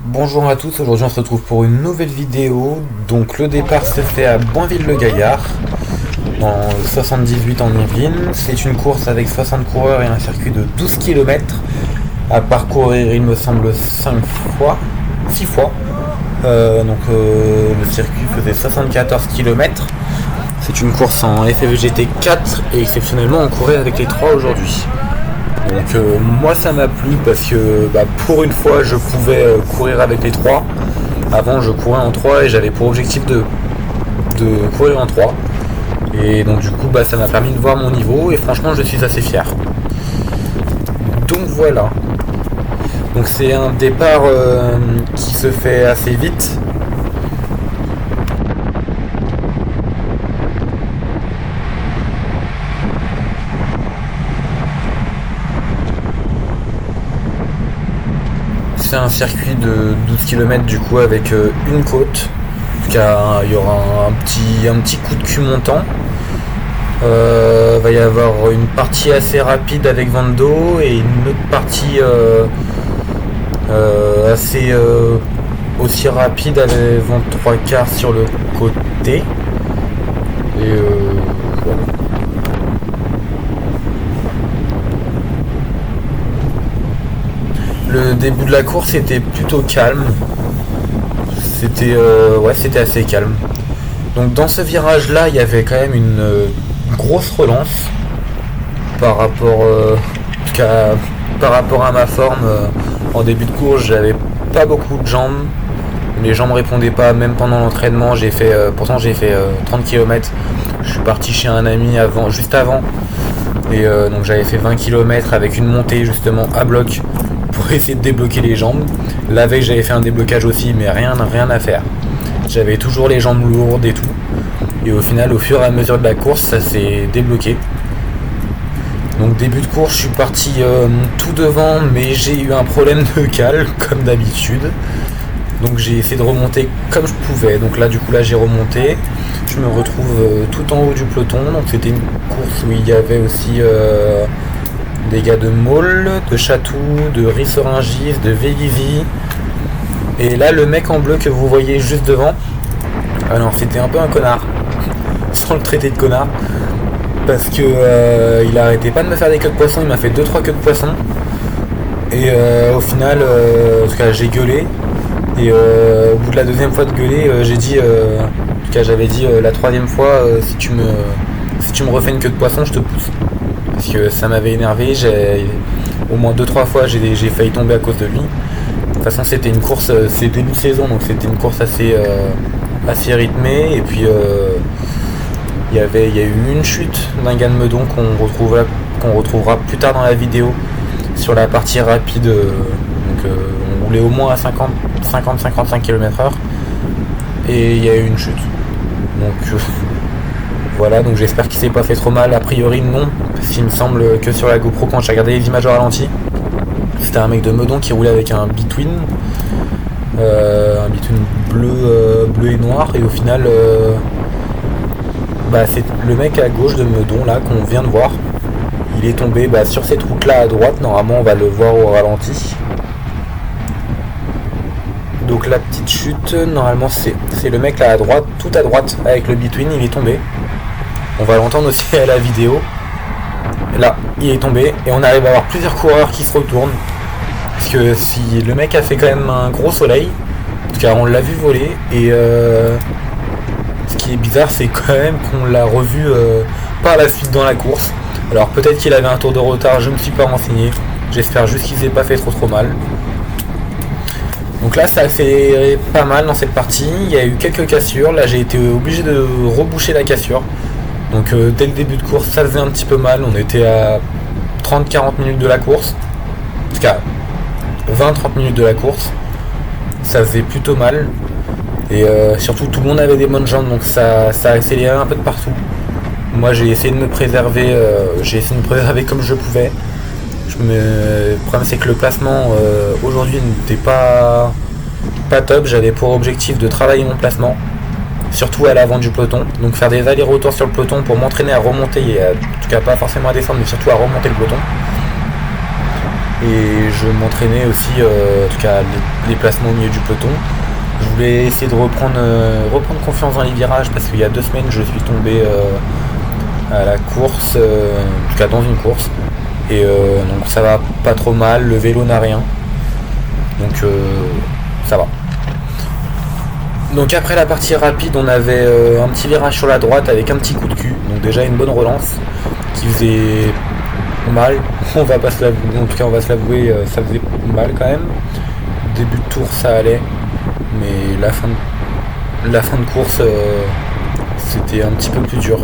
Bonjour à tous, aujourd'hui on se retrouve pour une nouvelle vidéo. Donc le départ se fait à Boinville-le-Gaillard, dans le 78 en Yvelines. C'est une course avec 60 coureurs et un circuit de 12 km à parcourir, il me semble, 6 fois. Le circuit faisait 74 km. C'est une course en FFGT 4 et exceptionnellement on courait avec les 3 aujourd'hui. Donc moi ça m'a plu parce que pour une fois je pouvais courir avec les 3. Avant je courais en 3 et j'avais pour objectif de courir en 3. Et donc du coup ça m'a permis de voir mon niveau et franchement je suis assez fier. Donc voilà. Donc c'est un départ qui se fait assez vite. C'est un circuit de 12 km du coup avec une côte. Il y aura un petit coup de cul montant. Va y avoir une partie assez rapide avec vent d'eau et une autre partie assez aussi rapide avec vent de 3/4 sur le côté. Et voilà. Le début de la course était plutôt calme. C'était assez calme. Donc dans ce virage là il y avait quand même une grosse relance par rapport à ma forme. En début de course j'avais pas beaucoup de jambes. Les jambes répondaient pas même pendant l'entraînement. Pourtant j'ai fait 30 km. Je suis parti chez un ami juste avant. Et donc j'avais fait 20 km avec une montée justement à bloc pour essayer de débloquer les jambes. La veille j'avais fait un déblocage aussi mais rien à faire. J'avais toujours les jambes lourdes et tout. Et au final au fur et à mesure de la course ça s'est débloqué. Donc début de course je suis parti tout devant mais j'ai eu un problème de cale comme d'habitude. Donc j'ai essayé de remonter comme je pouvais. Donc là j'ai remonté. Je me retrouve tout en haut du peloton. Donc c'était une course où il y avait aussi des gars de Maule, de Chatou, de Risseringis, de Vélizy. Et là le mec en bleu que vous voyez juste devant, alors c'était un peu un connard, sans le traiter de connard, parce que il arrêtait pas de me faire des queues de poisson, il m'a fait 2-3 queues de poisson. Et au final, en tout cas j'ai gueulé. Et au bout de la deuxième fois de gueuler, j'ai dit, en tout cas j'avais dit la troisième fois, si tu me refais une queue de poisson, je te pousse. Parce que ça m'avait énervé, au moins 2-3 fois j'ai failli tomber à cause de lui. De toute façon c'était une course, c'est début de saison, donc c'était une course assez rythmée. Et puis il y a eu une chute d'un gars de Meudon qu'on retrouvera plus tard dans la vidéo sur la partie rapide. On roulait au moins à 50-55 km/h et il y a eu une chute. Donc voilà, donc j'espère qu'il s'est pas fait trop mal. A priori non, parce qu'il me semble que sur la GoPro quand j'ai regardé les images au ralenti, c'était un mec de Meudon qui roulait avec un Between, bleu et noir, et au final c'est le mec à gauche de Meudon là qu'on vient de voir. Il est tombé sur cette route là à droite, normalement on va le voir au ralenti. Donc la petite chute, normalement c'est le mec là à droite, tout à droite avec le Between, il est tombé. On va l'entendre aussi à la vidéo. Là, il est tombé et on arrive à avoir plusieurs coureurs qui se retournent. Parce que si le mec a fait quand même un gros soleil, en tout cas on l'a vu voler. Et ce qui est bizarre c'est quand même qu'on l'a revu par la suite dans la course. Alors peut-être qu'il avait un tour de retard, je ne me suis pas renseigné. J'espère juste qu'il s'est pas fait trop mal. Donc là ça a accéléré pas mal dans cette partie, il y a eu quelques cassures, là j'ai été obligé de reboucher la cassure. Donc dès le début de course ça faisait un petit peu mal, on était à 30-40 minutes de la course, en tout cas 20-30 minutes de la course, ça faisait plutôt mal. Et surtout tout le monde avait des bonnes jambes donc ça a accéléré un peu de partout. Moi j'ai essayé de me préserver, comme je pouvais. Le problème c'est que le placement aujourd'hui n'était pas top. J'avais pour objectif de travailler mon placement, surtout à l'avant du peloton, donc faire des allers-retours sur le peloton pour m'entraîner à remonter, et en tout cas pas forcément à descendre mais surtout à remonter le peloton. et je m'entraînais aussi, en tout cas les placements au milieu du peloton. Je voulais essayer de reprendre confiance dans les virages parce qu'il y a 2 semaines je suis tombé à la course, en tout cas dans une course, et donc ça va pas trop mal, le vélo n'a rien, donc ça va. Donc après la partie rapide, on avait un petit virage sur la droite avec un petit coup de cul, donc déjà une bonne relance qui faisait mal, on va pas se l'avouer, en tout cas on va se l'avouer, ça faisait mal quand même. Début de tour ça allait, mais la fin de course c'était un petit peu plus dur.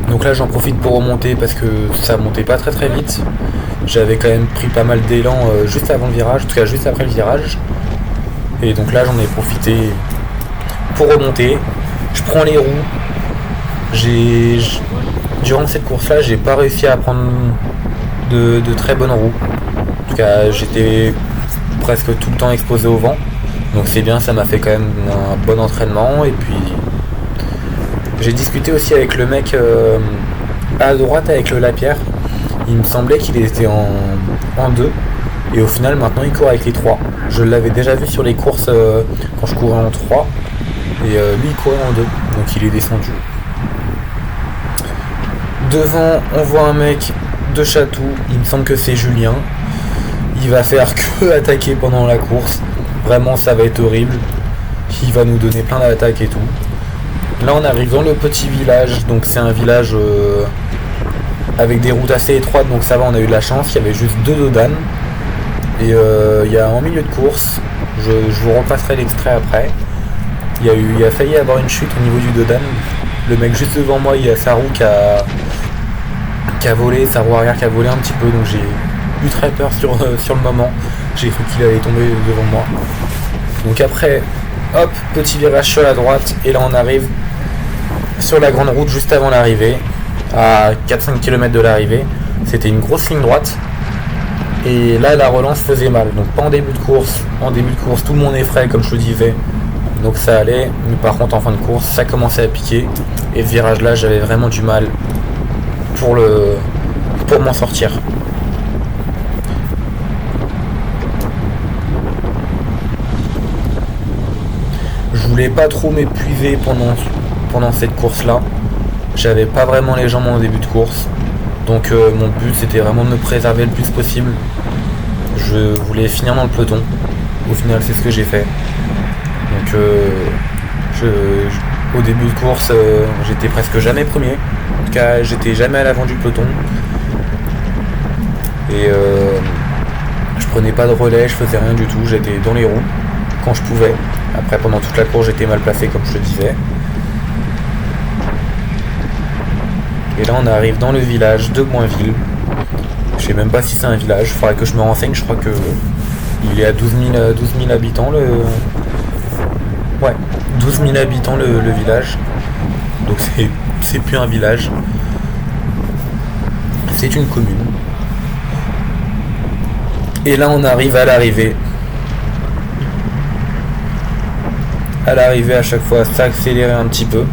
Donc là j'en profite pour remonter parce que ça montait pas très vite. J'avais quand même pris pas mal d'élan juste avant le virage, en tout cas juste après le virage. Et donc là j'en ai profité pour remonter. Je prends les roues. Durant cette course là j'ai pas réussi à prendre de très bonnes roues. En tout cas j'étais presque tout le temps exposé au vent. Donc c'est bien, ça m'a fait quand même un bon entraînement. Et puis j'ai discuté aussi avec le mec à droite avec le Lapierre. Il me semblait qu'il était en 2. Et au final maintenant il court avec les 3. Je l'avais déjà vu sur les courses quand je courais en 3. Et lui il courait en 2. Donc il est descendu. Devant on voit un mec de Chatou. Il me semble que c'est Julien. Il va faire que attaquer pendant la course. Vraiment ça va être horrible. Il va nous donner plein d'attaques et tout. Là on arrive dans le petit village. Donc c'est un village avec des routes assez étroites. Donc ça va, on a eu de la chance. Il y avait juste 2 dodanes. Et il y a en milieu de course, je vous repasserai l'extrait après, il a failli avoir une chute au niveau du dodane. Le mec juste devant moi, il y a sa roue qui a volé, sa roue arrière qui a volé un petit peu, donc j'ai eu très peur sur le moment. J'ai cru qu'il allait tomber devant moi. Donc après, hop, petit virage sur la droite, et là on arrive sur la grande route juste avant l'arrivée, à 4-5 km de l'arrivée. C'était une grosse ligne droite. Et là la relance faisait mal, donc pas en début de course. En début de course tout le monde est frais comme je le disais, donc ça allait, mais par contre en fin de course ça commençait à piquer. Et ce virage là j'avais vraiment du mal pour m'en sortir. Je voulais pas trop m'épuiser pendant cette course là. J'avais pas vraiment les jambes en début de course. Donc mon but c'était vraiment de me préserver le plus possible. Je voulais finir dans le peloton. Au final c'est ce que j'ai fait. Donc au début de course j'étais presque jamais premier. En tout cas j'étais jamais à l'avant du peloton. Et je prenais pas de relais, je faisais rien du tout. J'étais dans les roues quand je pouvais. Après pendant toute la course j'étais mal placé comme je le disais. Et là on arrive dans le village de Boinville. Je sais même pas si c'est un village, il faudrait que je me renseigne, je crois que il est à 12 000 habitants Ouais, 12 000 habitants le village. Donc c'est plus un village. C'est une commune. Et là on arrive à l'arrivée. À l'arrivée à chaque fois ça accélérait un petit peu.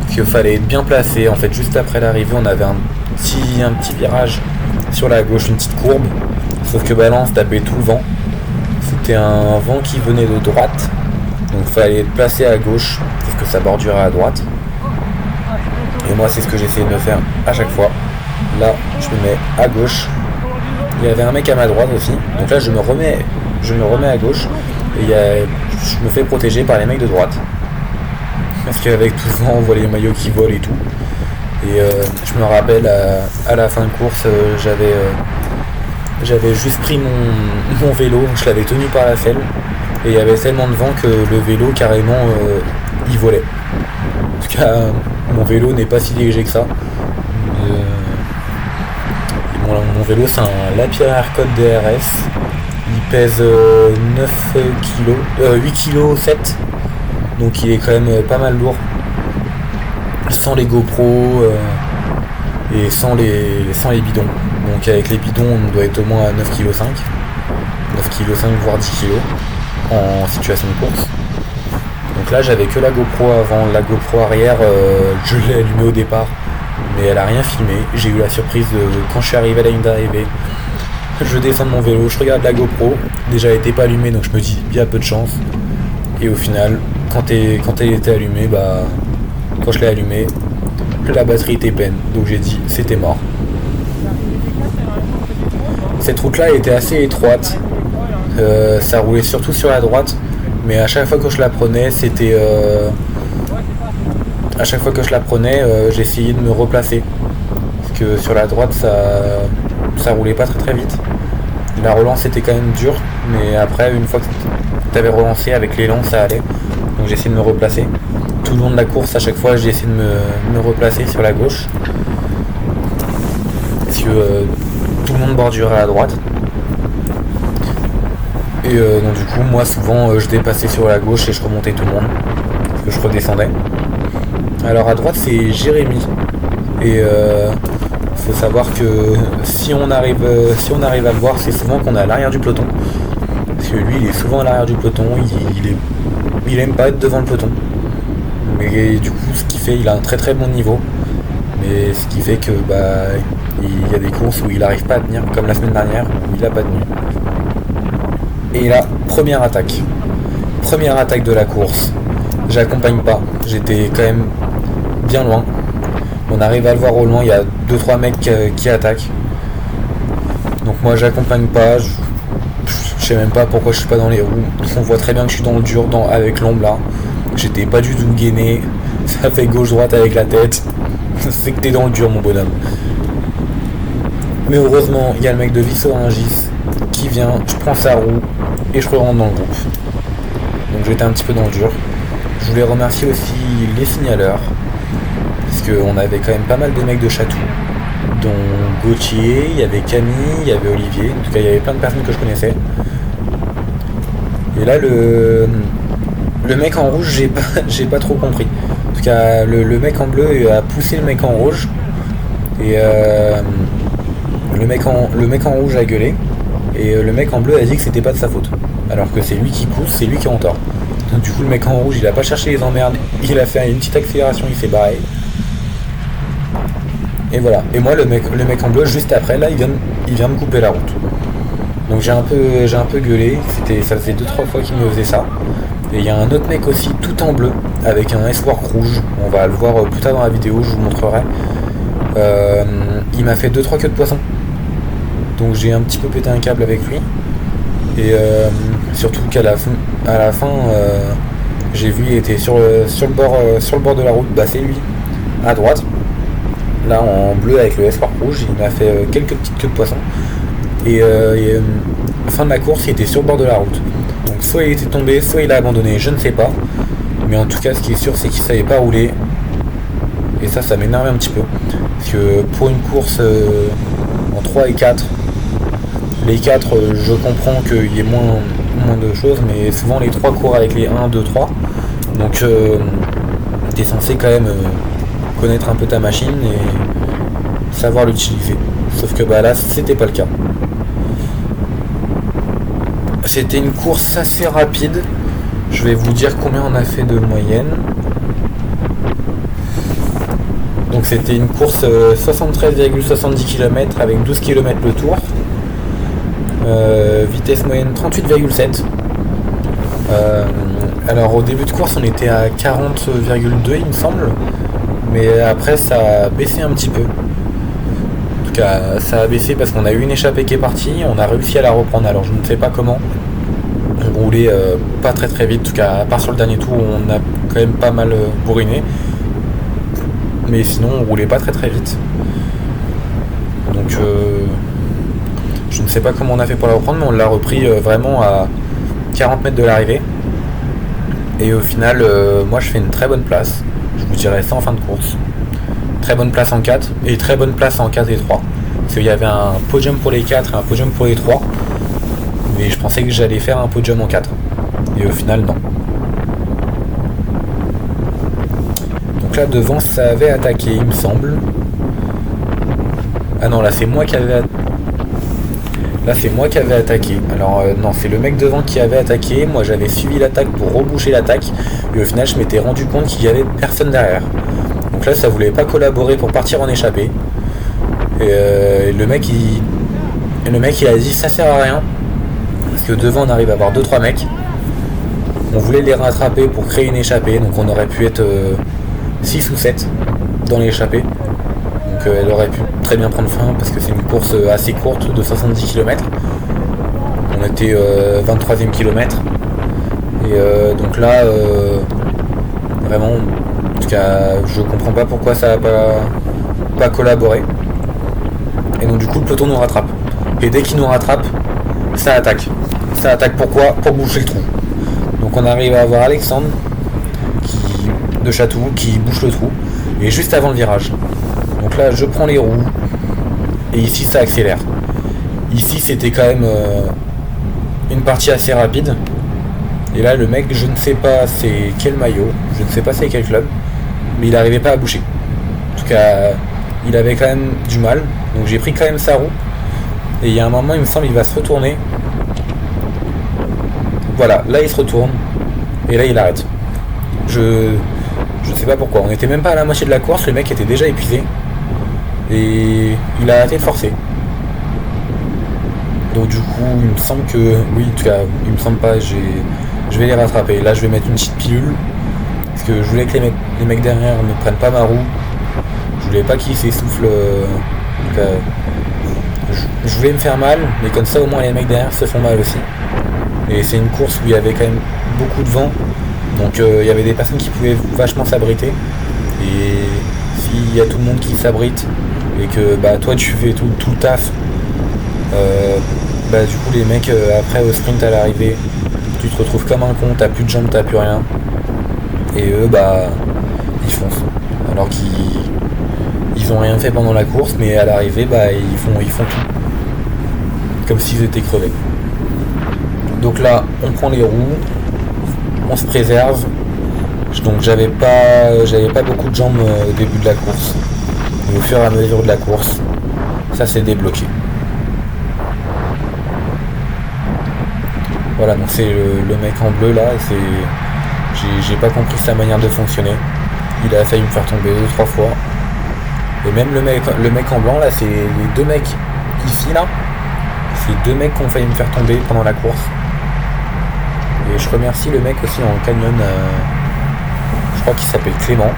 Qu'il fallait être bien placé. En fait juste après l'arrivée on avait un petit virage sur la gauche, une petite courbe, sauf que balance tapait tout le vent. C'était un vent qui venait de droite, donc il fallait être placé à gauche parce que ça bordurait à droite. Et moi c'est ce que j'essayais de me faire à chaque fois. Là je me mets à gauche, il y avait un mec à ma droite aussi, donc là je me remets à gauche et je me fais protéger par les mecs de droite. Parce qu'avec tout le vent, on voit les maillots qui volent et tout. Et je me rappelle à la fin de course, j'avais juste pris mon vélo, je l'avais tenu par la selle. Et il y avait tellement de vent que le vélo carrément il volait. En tout cas, mon vélo n'est pas si léger que ça. Mon vélo c'est un Lapierre Aircode DRS. Il pèse 9 kg, 8 kg 7. Donc il est quand même pas mal lourd. Sans les GoPro et sans les bidons. Donc avec les bidons on doit être au moins à 9,5 kg. 9,5 kg voire 10 kg en situation de course. Donc là j'avais que la GoPro avant. La GoPro arrière je l'ai allumée au départ mais elle a rien filmé. J'ai eu la surprise de quand je suis arrivé à la ligne d'arrivée Je descends de mon vélo, je regarde la GoPro. Déjà elle était pas allumée, donc je me dis il y a peu de chance. Et au final, quand elle était allumée, quand je l'ai allumée, la batterie était pleine. Donc j'ai dit c'était mort. Cette route-là était assez étroite. Ça roulait surtout sur la droite. Mais à chaque fois que je la prenais, j'essayais de me replacer. Parce que sur la droite, ça roulait pas très très vite. La relance était quand même dure, mais après, une fois que tu avais relancé avec l'élan, ça allait. Donc j'ai essayé de me replacer. Tout le long de la course, à chaque fois, j'ai essayé de me replacer sur la gauche. Parce que tout le monde bordurait à droite. Et donc du coup, moi, souvent, je dépassais sur la gauche et je remontais tout le monde. Parce que je redescendais. Alors à droite, c'est Jérémy. Et faut savoir que si on arrive à le voir, c'est souvent qu'on est à l'arrière du peloton. Parce que lui, il est souvent à l'arrière du peloton, il aime pas être devant le peloton. Mais du coup, ce qui fait, il a un très très bon niveau. Mais ce qui fait que il y a des courses où il n'arrive pas à tenir, comme la semaine dernière, où il a pas tenu. Et là, première attaque de la course. J'accompagne pas, j'étais quand même bien loin. On arrive à le voir au loin, il y a 2-3 mecs qui attaquent. Donc moi j'accompagne pas, je sais même pas pourquoi je suis pas dans les roues. On voit très bien que je suis dans le dur avec l'ombre là. J'étais pas du tout gainé, ça fait gauche-droite avec la tête. C'est que t'es dans le dur mon bonhomme. Mais heureusement, il y a le mec de Vissoringis qui vient, je prends sa roue et je rentre dans le groupe. Donc j'étais un petit peu dans le dur. Je voulais remercier aussi les signaleurs. Parce qu'on avait quand même pas mal de mecs de Chatou, dont Gauthier, il y avait Camille, il y avait Olivier, en tout cas il y avait plein de personnes que je connaissais. Et là le mec en rouge, j'ai pas trop compris. En tout cas le mec en bleu a poussé le mec en rouge. Et le mec en rouge a gueulé. Et le mec en bleu a dit que c'était pas de sa faute. Alors que c'est lui qui pousse, c'est lui qui est en tort. Donc du coup le mec en rouge il a pas cherché les emmerdes, il a fait une petite accélération, il s'est barré. Et voilà. Et moi le mec en bleu juste après là il vient me couper la route. Donc j'ai un peu gueulé, ça faisait 2-3 fois qu'il me faisait ça. Et il y a un autre mec aussi tout en bleu avec un S-Work rouge, on va le voir plus tard dans la vidéo, je vous montrerai. Il m'a fait 2-3 queues de poisson. Donc j'ai un petit peu pété un câble avec lui. Et surtout qu'à la fin, j'ai vu il était sur le bord de la route, c'est lui, à droite. Là en bleu avec le S-Work rouge, il m'a fait quelques petites queues de poisson. Et fin de la course, il était sur le bord de la route. Donc soit il était tombé, soit il a abandonné, je ne sais pas. Mais en tout cas, ce qui est sûr, c'est qu'il savait pas rouler. Et ça m'énerve un petit peu. Parce que pour une course en 3 et 4, les 4, je comprends qu'il y ait moins de choses, mais souvent les 3 courent avec les 1, 2, 3. Donc t'es censé quand même connaître un peu ta machine et savoir l'utiliser. Sauf que là, c'était pas le cas. C'était une course assez rapide. Je vais vous dire combien on a fait de moyenne. Donc c'était une course 73,70 km avec 12 km le tour. Vitesse moyenne 38,7. Alors au début de course on était à 40,2 il me semble. Mais après ça a baissé un petit peu. En tout cas ça a baissé parce qu'on a eu une échappée qui est partie. On a réussi à la reprendre, alors je ne sais pas comment. On roulait pas très très vite. En tout cas à part sur le dernier tour où on a quand même pas mal bourriné. Mais sinon on roulait pas très très vite. Donc je ne sais pas comment on a fait pour la reprendre, mais on l'a repris vraiment à 40 mètres de l'arrivée. Et au final, moi je fais une très bonne place. Je vous dirais ça en fin de course. Très bonne place en 4 et très bonne place en 4 et 3. Parce qu'il y avait un podium pour les 4 et un podium pour les 3. Mais je pensais que j'allais faire un podium en 4. Et au final, non. Donc là, devant, ça avait attaqué, il me semble. Ah non, là, c'est moi qui avais attaqué. Alors, non, c'est le mec devant qui avait attaqué. Moi, j'avais suivi l'attaque pour reboucher l'attaque. Et au final, je m'étais rendu compte qu'il y avait personne derrière. Donc là, ça voulait pas collaborer pour partir en échappée. Et le mec, Et le mec il a dit ça sert à rien. Parce que devant on arrive à avoir 2-3 mecs. On voulait les rattraper pour créer une échappée. Donc on aurait pu être 6 ou 7 dans l'échappée. Donc elle aurait pu très bien prendre fin parce que c'est une course assez courte de 70 km. On était 23e kilomètre. Et donc là, vraiment, en tout cas, je comprends pas pourquoi ça a pas collaboré. Et donc du coup, le peloton nous rattrape. Et dès qu'il nous rattrape, ça attaque. Ça attaque pourquoi? Pour boucher le trou. Donc on arrive à avoir Alexandre de Chatou qui bouche le trou. Et juste avant le virage. Donc là, je prends les roues. Et ici, ça accélère. Ici, c'était quand même une partie assez rapide. Et là, le mec, je ne sais pas c'est quel maillot, je ne sais pas c'est quel club, mais il n'arrivait pas à boucher. En tout cas, il avait quand même du mal. Donc j'ai pris quand même sa roue. Et il y a un moment, il me semble, il va se retourner. Voilà, là il se retourne. Et là il arrête. Je sais pas pourquoi. On n'était même pas à la moitié de la course, le mec était déjà épuisé. Et il a arrêté de forcer. Donc du coup, il me semble que... Oui, en tout cas, il me semble pas, je vais les rattraper. Là, je vais mettre une petite pilule. Parce que je voulais que les mecs derrière ne prennent pas ma roue. Je voulais pas qu'ils s'essoufflent. Donc, je voulais me faire mal, mais comme ça, au moins, les mecs derrière se font mal aussi. Et c'est une course où il y avait quand même beaucoup de vent. Donc, il y avait des personnes qui pouvaient vachement s'abriter. Et s'il y a tout le monde qui s'abrite, et que bah, toi, tu fais tout le taf, du coup, les mecs, après, au sprint à l'arrivée, tu te retrouves comme un con, t'as plus de jambes, t'as plus rien. Et eux, ils foncent. Alors qu'ils ont rien fait pendant la course, mais à l'arrivée, ils font tout. Comme s'ils étaient crevés. Donc là, on prend les roues, on se préserve. Donc j'avais pas beaucoup de jambes au début de la course. Et au fur et à mesure de la course, ça s'est débloqué. Voilà, donc c'est le mec en bleu là, j'ai pas compris sa manière de fonctionner. Il a failli me faire tomber 2-3 fois. Et même le mec en blanc là, c'est les deux mecs ici là. C'est deux mecs qui ont failli me faire tomber pendant la course. Et je remercie le mec aussi en canyon, je crois qu'il s'appelle Clément.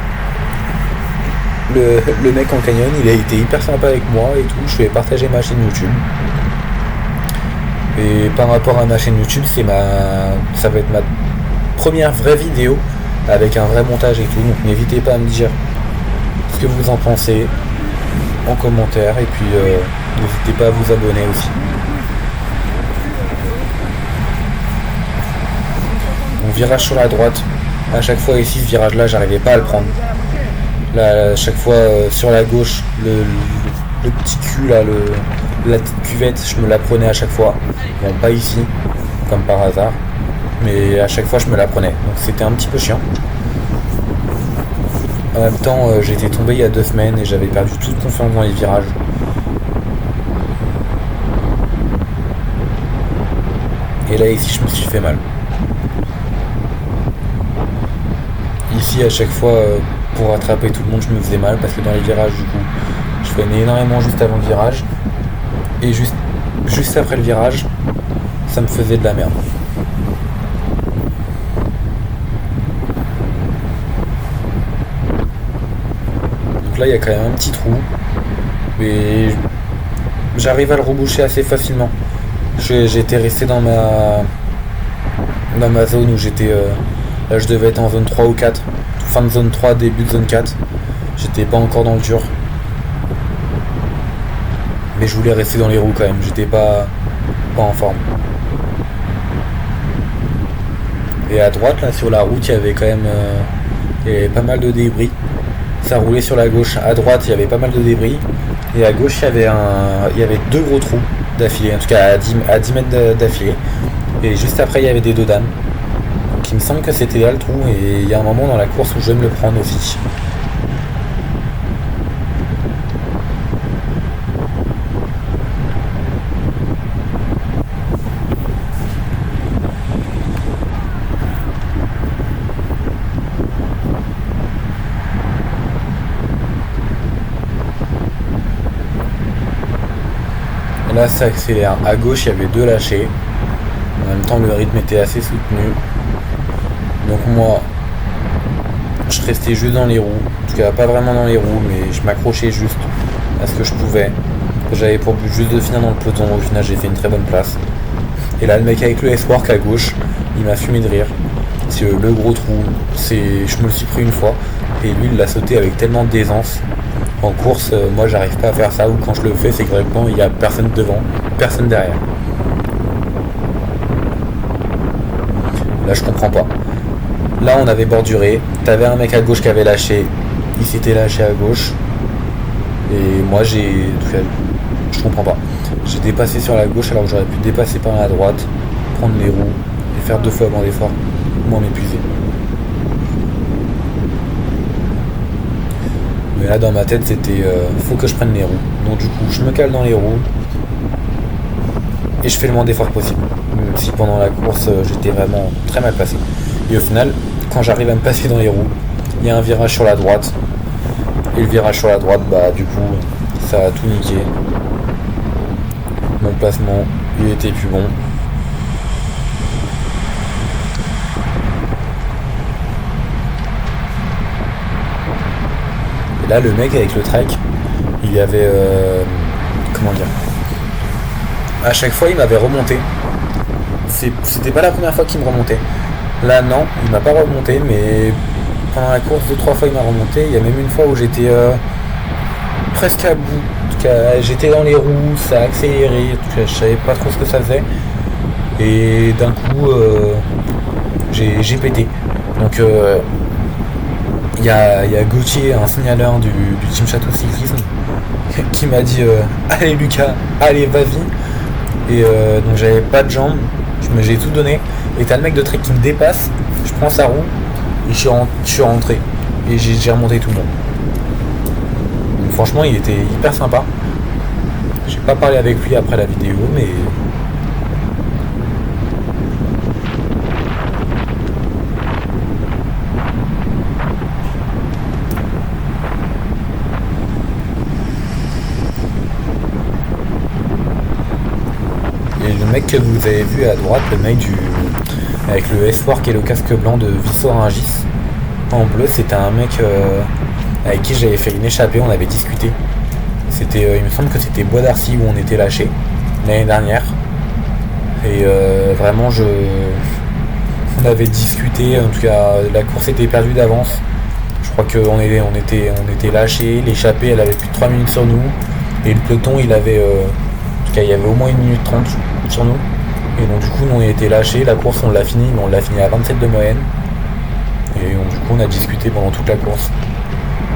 Le mec en canyon, il a été hyper sympa avec moi et tout. Je lui ai partagé ma chaîne YouTube. Et par rapport à ma chaîne YouTube, ça va être ma première vraie vidéo avec un vrai montage et tout. Donc n'hésitez pas à me dire ce que vous en pensez en commentaire. Et puis n'hésitez pas à vous abonner aussi. Donc virage sur la droite. À chaque fois ici, ce virage là, j'arrivais pas à le prendre. Là, à chaque fois sur la gauche, le petit cul là, la petite cuvette, je me la prenais à chaque fois. Bon, pas ici, comme par hasard, mais à chaque fois je me la prenais. Donc c'était un petit peu chiant. En même temps, j'étais tombé il y a 2 semaines et j'avais perdu toute confiance dans les virages. Et là ici, je me suis fait mal. Ici, à chaque fois, pour rattraper tout le monde, je me faisais mal parce que dans les virages, du coup, je freinais énormément juste avant le virage. Et juste après le virage, ça me faisait de la merde. Donc là, il y a quand même un petit trou. Mais j'arrive à le reboucher assez facilement. J'étais resté dans ma zone où j'étais... là, je devais être en zone 3 ou 4. Fin de zone 3, début de zone 4. J'étais pas encore dans le dur. Mais je voulais rester dans les roues quand même, j'étais pas en forme. Et à droite, là, sur la route, il y avait quand même pas mal de débris. Ça roulait sur la gauche. À droite, il y avait pas mal de débris. Et à gauche, il y avait 2 gros trous d'affilée, en tout cas à 10 mètres d'affilée. Et juste après, il y avait des dodanes. Donc il me semble que c'était là le trou. Et il y a un moment dans la course où je vais me le prendre aussi. Là ça accélère. À gauche il y avait 2 lâchers. En même temps le rythme était assez soutenu. Donc moi je restais juste dans les roues. En tout cas pas vraiment dans les roues, mais je m'accrochais juste à ce que je pouvais. J'avais pour but juste de finir dans le peloton. Au final j'ai fait une très bonne place. Et là le mec avec le S-Work à gauche, il m'a fumé de rire. C'est le gros trou. Je me le suis pris une fois. Et lui il l'a sauté avec tellement d'aisance. En course, moi j'arrive pas à faire ça, ou quand je le fais c'est que vraiment il y a personne devant, personne derrière. Là je comprends pas. Là on avait borduré, t'avais un mec à gauche qui avait lâché, il s'était lâché à gauche. Et moi je comprends pas. J'ai dépassé sur la gauche alors que j'aurais pu dépasser par la droite, prendre les roues et faire 2 fois moins d'effort, moins m'épuiser. Mais là dans ma tête c'était faut que je prenne les roues. Donc du coup je me cale dans les roues et je fais le moins d'efforts possible. Même si pendant la course j'étais vraiment très mal placé. Et au final, quand j'arrive à me passer dans les roues, il y a un virage sur la droite. Et le virage sur la droite, bah du coup ça a tout niqué. Mon placement il était plus bon. Et là le mec avec le trek, il y avait comment dire, à chaque fois il m'avait remonté. C'était pas la première fois qu'il me remontait. Là non, il m'a pas remonté, mais pendant la course 2-3 fois il m'a remonté. Il y a même une fois où j'étais presque à bout. En tout cas, j'étais dans les roues, ça a accéléré, en tout cas, je savais pas trop ce que ça faisait. Et d'un coup j'ai pété. Donc il y a Gauthier, un signaleur du Team Château Cyclisme, qui m'a dit allez Lucas, allez vas-y. Et donc j'avais pas de jambes, mais j'ai tout donné. Et t'as le mec de trek qui me dépasse, je prends sa roue et je suis rentré. Et j'ai remonté tout le monde. Donc franchement il était hyper sympa. J'ai pas parlé avec lui après la vidéo, mais le mec que vous avez vu à droite, le mec avec le S-Work et le casque blanc de Vissorangis en bleu, c'était un mec avec qui j'avais fait une échappée, on avait discuté. C'était, il me semble que c'était Bois d'Arcy où on était lâché l'année dernière. Et vraiment on avait discuté, en tout cas la course était perdue d'avance. Je crois qu'on était lâchés, l'échappée elle avait plus de 3 minutes sur nous. Et le peloton il avait en tout cas il y avait au moins 1 minute 30 sur nous. Et donc du coup nous on a été lâchés, la course on l'a fini, mais on l'a fini à 27 de moyenne. Et donc, du coup on a discuté pendant toute la course.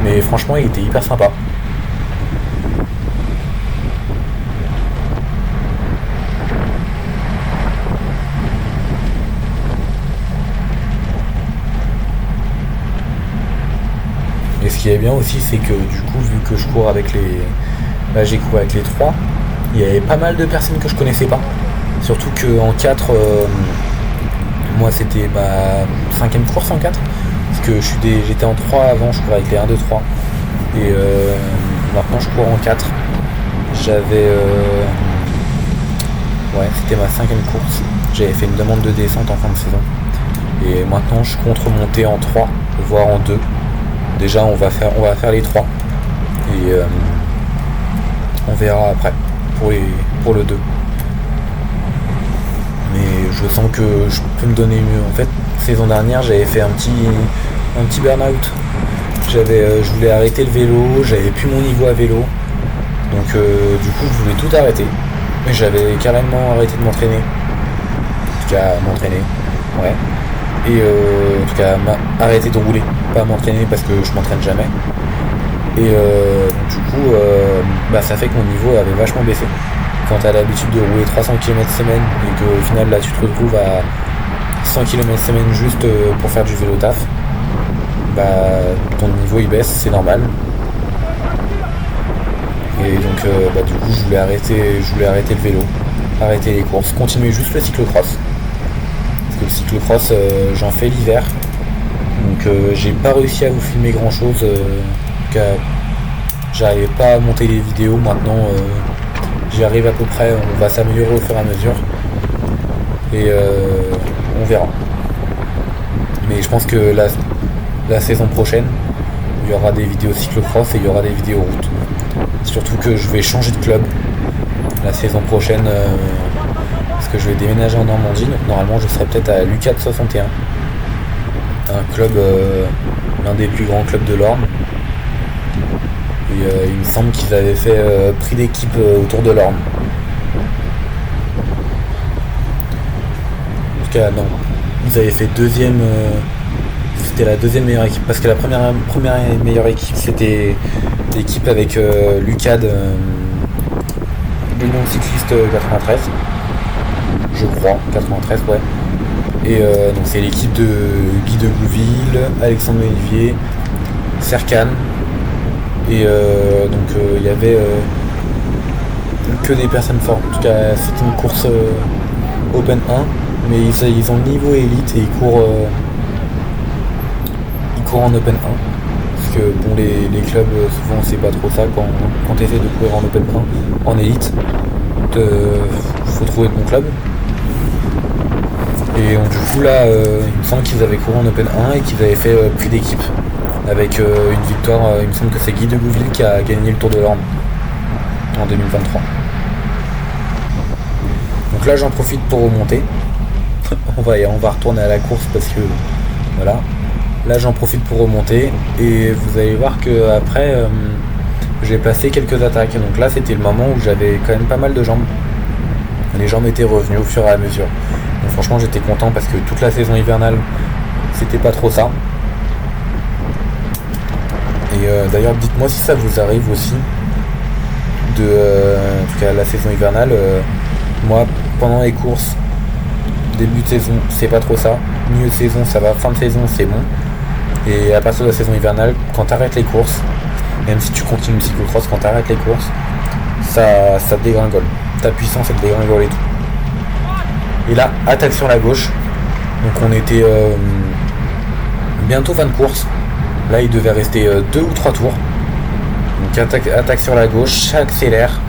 Mais franchement il était hyper sympa. Et ce qui est bien aussi c'est que du coup vu que je cours avec les. Là j'ai couru avec les 3, il y avait pas mal de personnes que je connaissais pas. Surtout qu'en 4, moi c'était ma 5ème course en 4. Parce que j'étais en 3 avant, je courais avec les 1, 2, 3. Et maintenant je cours en 4. J'avais... ouais, c'était ma 5ème course. J'avais fait une demande de descente en fin de saison. Et maintenant je compte remonter en 3, voire en 2. Déjà on va faire les 3. Et on verra après pour le 2. Mais je sens que je peux me donner mieux. En fait, saison dernière, j'avais fait un petit burn-out. Je voulais arrêter le vélo, j'avais plus mon niveau à vélo. Donc du coup, je voulais tout arrêter. Mais j'avais carrément arrêté de m'entraîner. En tout cas, m'entraîner. Ouais. Et en tout cas, arrêter de rouler. Pas m'entraîner parce que je m'entraîne jamais. Et du coup, ça fait que mon niveau avait vachement baissé. Quand tu as l'habitude de rouler 300 km semaine et qu'au final là tu te retrouves à 100 km semaine juste pour faire du vélo taf, ton niveau il baisse, c'est normal. Et donc du coup je voulais arrêter le vélo, arrêter les courses, continuer juste le cyclocross. Parce que le cyclocross j'en fais l'hiver. Donc j'ai pas réussi à vous filmer grand chose. J'arrivais pas à monter les vidéos maintenant. j'y arrive à peu près, on va s'améliorer au fur et à mesure. Et on verra. Mais je pense que la saison prochaine, il y aura des vidéos cyclocross et il y aura des vidéos route. Surtout que je vais changer de club la saison prochaine parce que je vais déménager en Normandie. Donc normalement je serai peut-être à l'U4 61. Un club, l'un des plus grands clubs de l'Orne. Et il me semble qu'ils avaient fait prix d'équipe autour de l'Orne. En tout cas non. Ils avaient fait deuxième. C'était la deuxième meilleure équipe. Parce que la première meilleure équipe c'était l'équipe avec l'UCAD, l'Union cycliste 93. Je crois, 93 ouais. Et donc c'est l'équipe de Guy de Gouville, Alexandre Olivier, Serkan. Et donc il y avait que des personnes fortes. En tout cas c'était une course Open 1. Mais ils ont le niveau élite et ils courent en Open 1. Parce que bon les clubs souvent c'est pas trop ça quand tu essaies de courir en Open 1 en élite. Faut trouver le bon club. Et donc, du coup là il me semble qu'ils avaient couru en Open 1 et qu'ils avaient fait prix d'équipe. Avec une victoire, il me semble que c'est Guy de Gouville qui a gagné le Tour de l'Orne en 2023. Donc là j'en profite pour remonter. on va retourner à la course parce que voilà. Là j'en profite pour remonter et vous allez voir que après j'ai placé quelques attaques. Donc là c'était le moment où j'avais quand même pas mal de jambes. Les jambes étaient revenues au fur et à mesure. Donc franchement j'étais content parce que toute la saison hivernale c'était pas trop ça. Et d'ailleurs dites-moi si ça vous arrive aussi de en tout cas la saison hivernale. Moi pendant les courses début de saison c'est pas trop ça, milieu de saison ça va, fin de saison c'est bon, et à partir de la saison hivernale quand t'arrêtes les courses, même si tu continues le cyclocross, quand t'arrêtes les courses ça dégringole, ta puissance elle dégringole et tout. Et là attaque sur la gauche, donc on était bientôt fin de course, là il devait rester 2 ou 3 tours, donc attaque sur la gauche, j'accélère,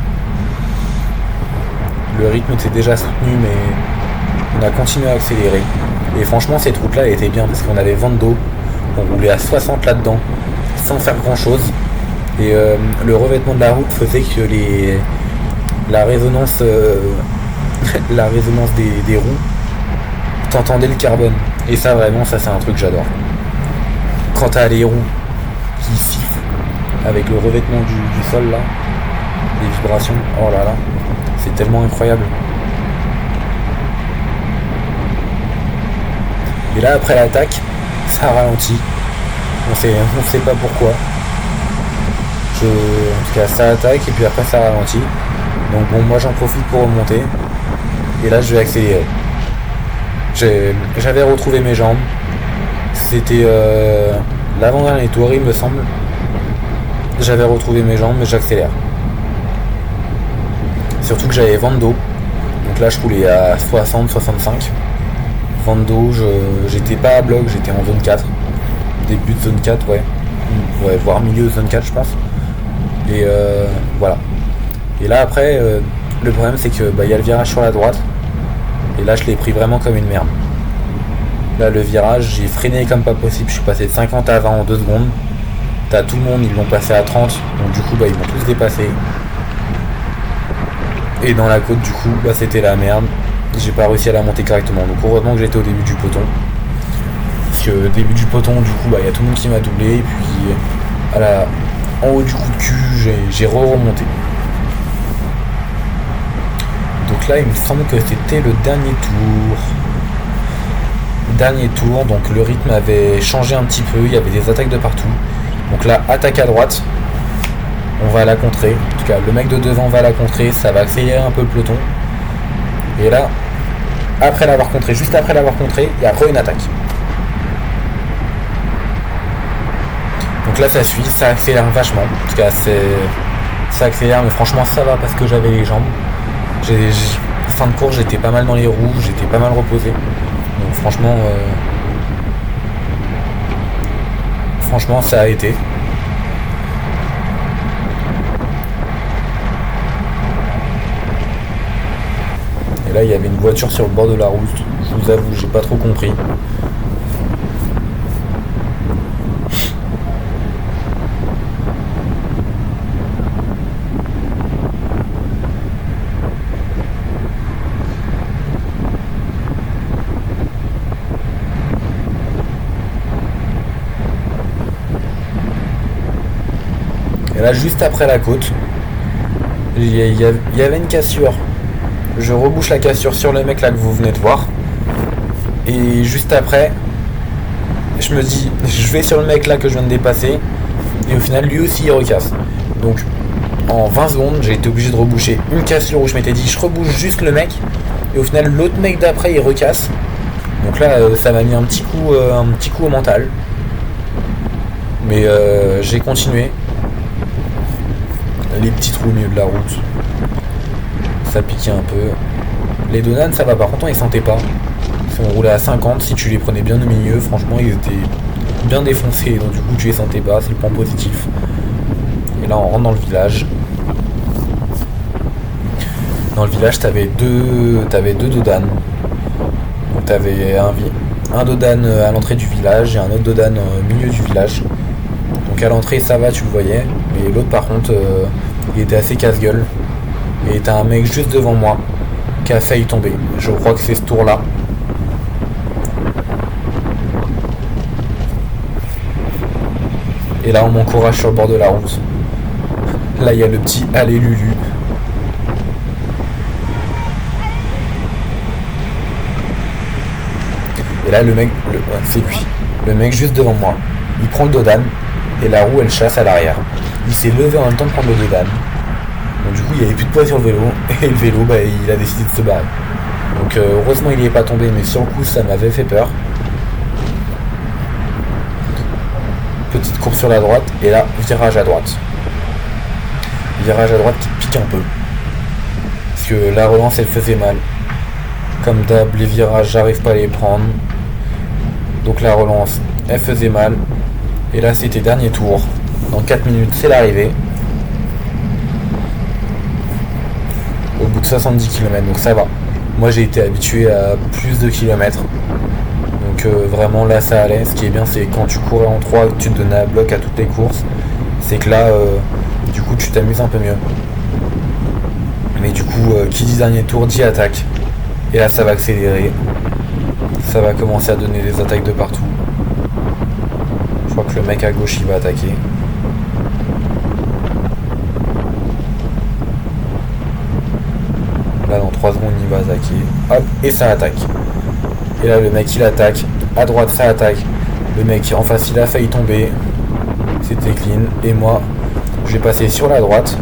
le rythme était déjà soutenu mais on a continué à accélérer. Et franchement cette route là elle était bien parce qu'on avait vent d'eau, on roulait à 60 là-dedans sans faire grand chose. Et le revêtement de la route faisait que la résonance des roues, t'entendais le carbone. Et ça vraiment ça c'est un truc que j'adore. Quand t'as les roues qui sifflent avec le revêtement du sol là, les vibrations, oh là là, c'est tellement incroyable. Et là après l'attaque, ça ralentit. On sait pas pourquoi. En tout cas ça attaque et puis après ça ralentit. Donc bon moi j'en profite pour remonter. Et là je vais accélérer. J'avais retrouvé mes jambes. C'était l'avant-dernier tour il me semble. J'avais retrouvé mes jambes mais j'accélère. Surtout que j'avais vent d'eau. Donc là je roulais à 60-65. Vent d'eau, j'étais pas à bloc, j'étais en zone 4. Début de zone 4, ouais, voire milieu de zone 4 je pense. Et voilà. Et là après, le problème c'est que y a le virage sur la droite. Et là je l'ai pris vraiment comme une merde. Là le virage, j'ai freiné comme pas possible, je suis passé de 50 à 20 en 2 secondes. T'as tout le monde, ils l'ont passé à 30, donc du coup ils m'ont tous dépassé. Et dans la côte du coup c'était la merde. J'ai pas réussi à la monter correctement, donc heureusement que j'étais au début du peloton, parce que au début du peloton du coup y a tout le monde qui m'a doublé et puis en haut du coup de cul j'ai remonté. Donc là il me semble que c'était le dernier tour, donc le rythme avait changé un petit peu, il y avait des attaques de partout. Donc là attaque à droite, on va la contrer, en tout cas le mec de devant va la contrer, ça va accélérer un peu le peloton. Et là, juste après l'avoir contré, il y a une attaque. Donc là ça suit, ça accélère vachement. En tout cas ça accélère mais franchement ça va parce que j'avais les jambes. Fin de course j'étais pas mal dans les roues, j'étais pas mal reposé. Donc franchement ça a été. Et là, il y avait une voiture sur le bord de la route. Je vous avoue, j'ai pas trop compris. Et là, juste après la côte, il y avait une cassure. Je rebouche la cassure sur le mec là que vous venez de voir. Et juste après, je me dis, je vais sur le mec là que je viens de dépasser. Et au final, lui aussi, il recasse. Donc, en 20 secondes, j'ai été obligé de reboucher une cassure où je m'étais dit, je rebouche juste le mec. Et au final, l'autre mec d'après, il recasse. Donc là, ça m'a mis un petit coup au mental. Mais j'ai continué. Les petits trous au milieu de la route, ça piquait un peu. Les Donan, ça va, par contre, ils sentaient pas. Si on roulait à 50, si tu les prenais bien au milieu, franchement, ils étaient bien défoncés. Donc du coup, tu les sentais pas, c'est le point positif. Et là, on rentre dans le village. Dans le village, t'avais deux Dodan. Donc t'avais un Dodan à l'entrée du village et un autre Dodan au milieu du village. Donc à l'entrée, ça va, tu le voyais. Mais l'autre, par contre, il était assez casse-gueule. Et t'as un mec juste devant moi qui a failli tomber. Je crois que c'est ce tour-là. Et là, on m'encourage sur le bord de la route. Là, il y a le petit Allez Lulu. Et là, le mec, c'est lui. Le mec juste devant moi. Il prend le Dodan et la roue, elle chasse à l'arrière. Il s'est levé en même temps de prendre le Dodan. Donc du coup, il n'y avait plus de poids sur le vélo. Et le vélo, bah, il a décidé de se barrer. Donc heureusement, il n'y est pas tombé. Mais sur le coup, ça m'avait fait peur. Petite courbe sur la droite. Et là, virage à droite. Virage à droite qui pique un peu. Parce que la relance, elle faisait mal. Comme d'hab, les virages, j'arrive pas à les prendre. Donc la relance, elle faisait mal. Et là, c'était dernier tour. Dans 4 minutes, c'est l'arrivée. Au bout de 70 km, donc ça va. Moi, j'ai été habitué à plus de kilomètres. Donc vraiment, là, ça allait. Ce qui est bien, c'est quand tu courais en 3 et que tu te donnais à bloc à toutes les courses. C'est que là, du coup, tu t'amuses un peu mieux. Mais du coup, qui dit dernier tour, dit attaque. Et là, ça va accélérer. Ça va commencer à donner des attaques de partout. Je crois que le mec à gauche, il va attaquer. Là, dans 3 secondes, il va attaquer. Hop, et ça attaque. Et là, le mec, il attaque. À droite, ça attaque. Le mec en face, il a failli tomber. C'était clean. Et moi, je vais passer sur la droite.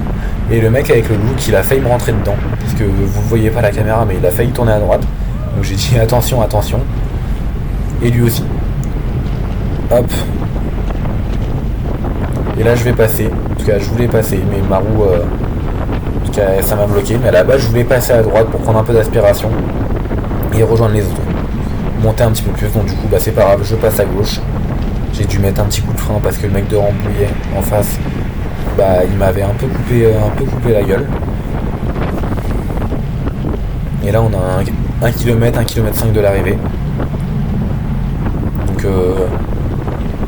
Et le mec avec le look, il a failli me rentrer dedans. Parce que vous ne voyez pas la caméra, mais il a failli tourner à droite. Donc j'ai dit attention, attention. Et lui aussi. Hop. Et là, je vais passer. En tout cas, je voulais passer. Mais ma roue... en tout cas, ça m'a bloqué. Mais à la base, je voulais passer à droite pour prendre un peu d'aspiration. Et rejoindre les autres. Monter un petit peu plus. Donc du coup, bah, c'est pas grave. Je passe à gauche. J'ai dû mettre un petit coup de frein parce que le mec de Rambouillet en face... bah il m'avait un peu coupé la gueule. Et là on a 1 km, 1 km 5 de l'arrivée. Donc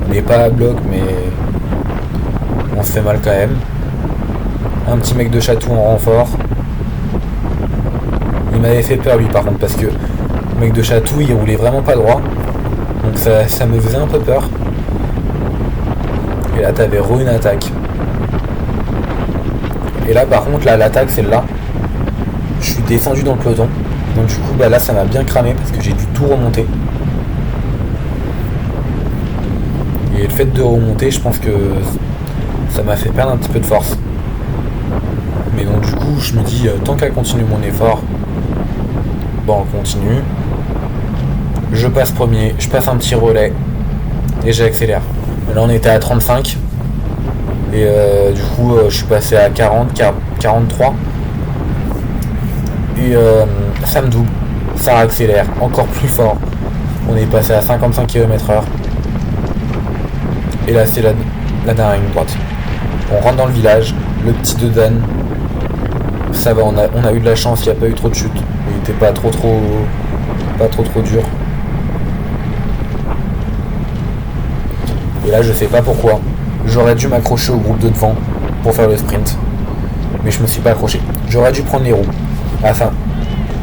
on n'est pas à bloc mais on se fait mal quand même. Un petit mec de Chatou en renfort. Il m'avait fait peur lui par contre parce que le mec de Chatou il roulait vraiment pas droit. Donc ça me faisait un peu peur. Et là t'avais une attaque. Et là par contre là l'attaque celle-là, je suis descendu dans le peloton. Donc du coup bah là ça m'a bien cramé parce que j'ai dû tout remonter. Et le fait de remonter je pense que ça m'a fait perdre un petit peu de force. Mais donc du coup je me dis tant qu'à continuer mon effort, bon on continue. Je passe premier, je passe un petit relais et j'accélère. Là on était à 35. Et du coup je suis passé à 43 et ça me double, ça accélère encore plus fort. On est passé à 55 km/h et là c'est la dernière ligne droite. On rentre dans le village, le petit Dodan, ça va, on a eu de la chance, il n'y a pas eu trop de chutes. était pas trop dur. Et là je sais pas pourquoi. J'aurais dû m'accrocher au groupe de devant pour faire le sprint. Mais je me suis pas accroché. J'aurais dû prendre les roues. Afin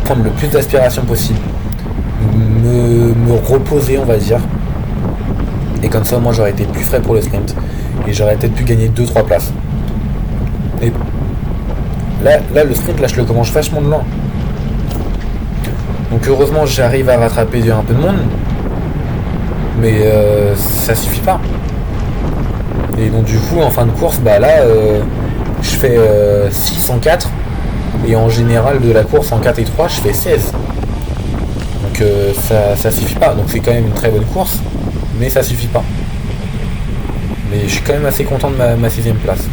prendre le plus d'aspiration possible. Me reposer on va dire. Et comme ça moi j'aurais été plus frais pour le sprint. Et j'aurais peut-être pu gagner 2-3 places. Et là le sprint là je le commence vachement de loin. Donc heureusement j'arrive à rattraper un peu de monde. Mais ça suffit pas. Et donc du coup en fin de course bah là je fais 6 en 4. Et en général de la course en 4 et 3 je fais 16. Donc ça suffit pas. Donc c'est quand même une très bonne course. Mais ça suffit pas. Mais je suis quand même assez content de ma 6ème place.